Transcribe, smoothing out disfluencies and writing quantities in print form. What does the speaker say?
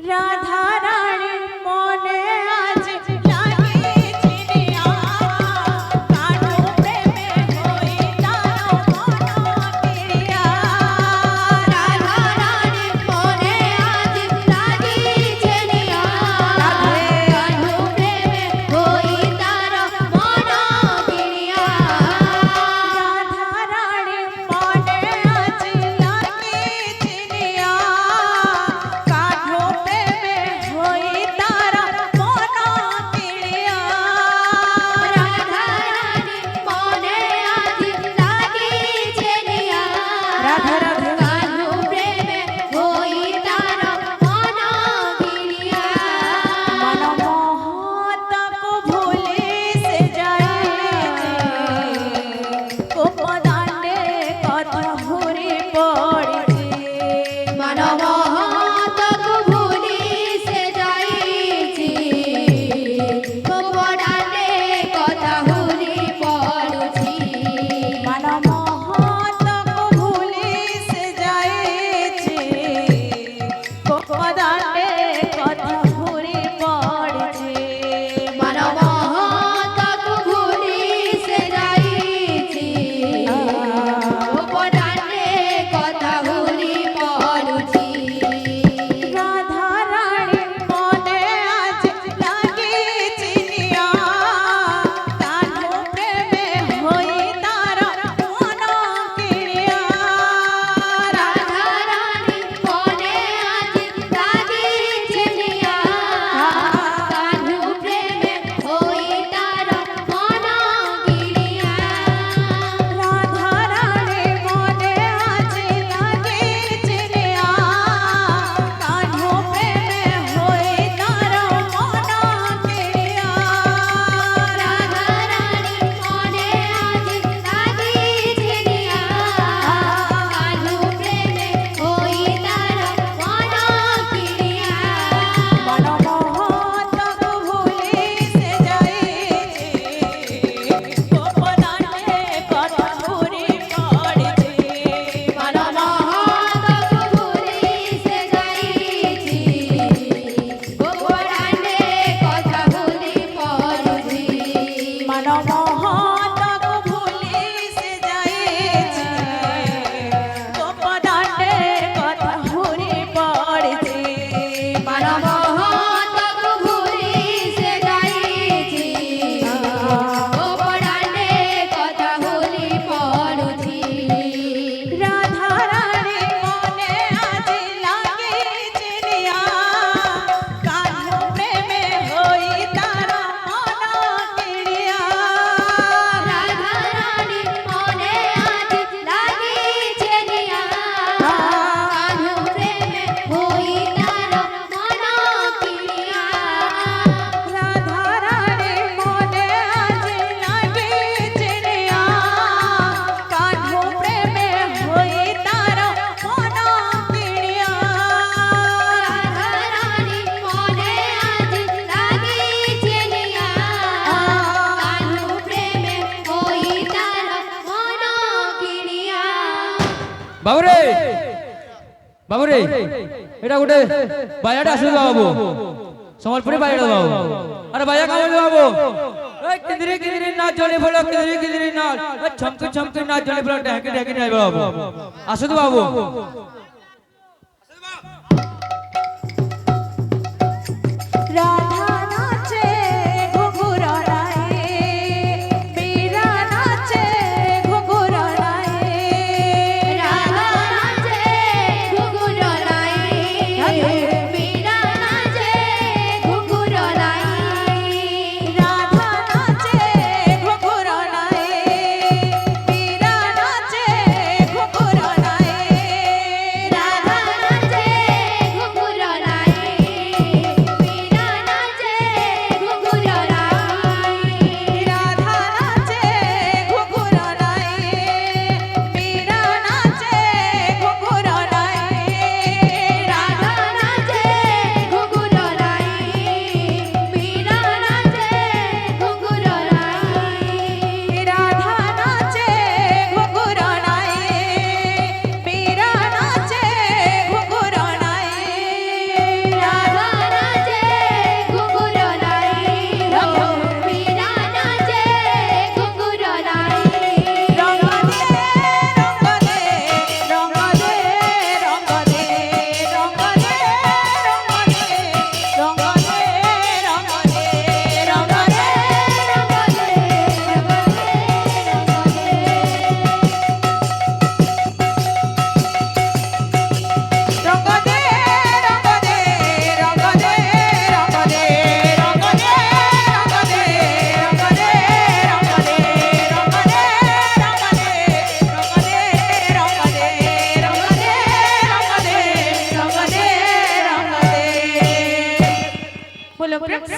রাধা রানীর মনে আজ লাগিয়েছিলিয়া কারো প্রেমে হই তার মনকিরিয়া রাধা রানীর মনে আজ লাগিয়েছিলিয়া কারো প্রেমে হই তার মনকিরিয়া রাধা রানীর মনে আজ লাগিয়েছিলিয়া কারো প্রেমে হই তার মনকিরিয়া রাধা রানীর মনে আজ লাগিয়েছিলিয়া রাধা রাধা কারো প্রেমে হই তার মনকিরিয়া মনমোহতক ভুলি সে যায় গোপদানে কথা ঘুরে পড়ছে মনমোহতক ভুলি সে যাইছি গোপনে কথা হুরি পড়ছি মনমোহতক ভুলি সে যাইছে গোপদানে কথা ঘুরে পড়ছে মনমোহতক ভুলি সে যাইছি গোপনে কথা হুরি পড়ছি রাধা রানীর মনে আজ লাগিয়েছিলিয়া কারো প্রেমে হই তার মনকিরিয়া রাধা রানীর মনে আজ লাগিয়েছিলিয়া কারো প্রেমে হই তার মনকিরিয়া রাধা রানীর মনে আজ লাগিয়েছিলিয়া কারো প্রেমে হই তার মনকিরিয়া রাধা রানীর মনে আজ লাগিয়েছিলিয়া কারো প্রেমে হই তার মনকিরিয়া মনমোহতক ভুলি সে যাইছে গোপদানে কথা ঘুরে পড়ছে মনমোহতক ভুলি সে যাইছি গোপনে কথা হুরি পড়ছি মনমোহতক ভুলি সে যাইছে গোপদানে কথা ঘুরে পড়ছে মনমোহতক ভুলি সে যাইছি গোপনে কথা হুরি পড়ছি রাধা রানীর মনে আজ লাগিয়েছিলিয়া কারো প্রেমে হই তার মনকিরিয়া রাধা রানীর মনে আজ লাগিয়েছিলিয়া কারো প্রেমে হই তার মনকিরিয়া রাধা রানীর মনে আজ লাগিয়েছিলিয়া কারো প্রেমে হই তার মনকিরিয়া রাধা রানীর মনে আজ লাগিয়েছিলিয়া কারো প্রেমে হই তার মনকিরিয়া বাবুরে বাবুরে এটা গোটে বাজাটা আসবে বাবু সম্বলপুরে বাজাটা বাবু আরে বাজা কাম বাবু এই কিদরি কিদরি না জলে ফলো কিদরি কিদরি না ছমকে ছমকে না জলে ফলো ঢাকে ঢাকে নাই বাবু আসো তো বাবু রাধা নাচে ঘুঘুরা রায়ে বীরা নাচে ঘুঘুরা রায়ে রাধা নাচে ঘুঘুর লাই বীরা নাচে ঘুঘুর লাই রাধা নাচে ঘুঘুরা রায়ে বীরা নাচে ঘুঘুরা রায়ে উপলক্ষে